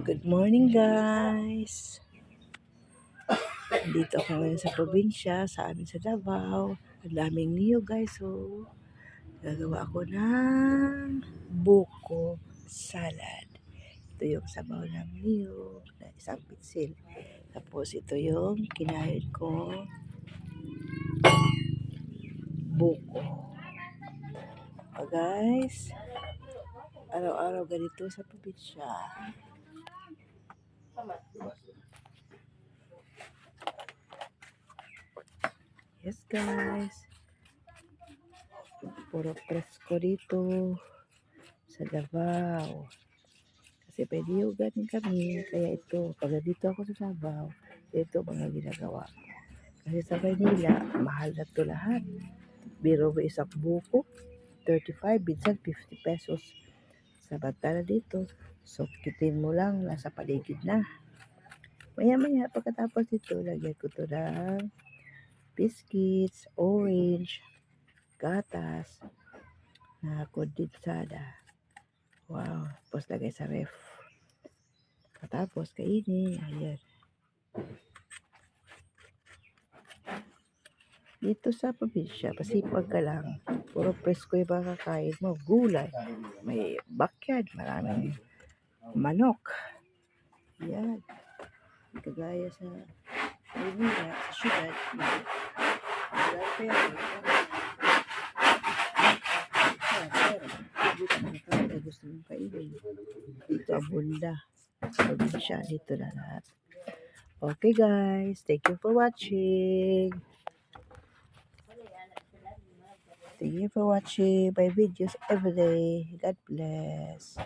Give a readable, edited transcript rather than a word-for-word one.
Good morning guys! Dito ako ngayon sa probinsya, sa amin sa Davao. Ang daming niyo guys, so gagawa ako ng buko salad. Ito yung sabaw ng niyog na isang pitsil. Tapos ito yung kinain ko buko. Guys, araw-araw ganito sa probinsya. Yes guys, puro presko dito sa Davao. Kasi pwede yugan kami, kaya ito, pag dito ako sa Davao, ito mga ginagawa ko. Kasi sa Maynila, mahal na to lahat. Biro mo isang buko, 35, minsan 50 pesos. Samantala dito, so kitin mo lang, nasa paligid na. Maya-maya, pagkatapos dito, lagyan ko to ng biscuits, orange, gatas, na kondensada. Wow, tapos lagay sa ref. Tapos kainin, ayan. Dito sa probinsya, pasipag ka lang. Puro presko yung mga kakain mo. Gulay. May backyard. Maraming manok. Yan. Kagaya sa Maynila, sa syudad. Wala kaya. Pero gusto mong kainin. Dito ang bunda. Probinsya. Dito na lahat. Okay guys. Thank you for watching. Thank you for watching my videos every day. God bless.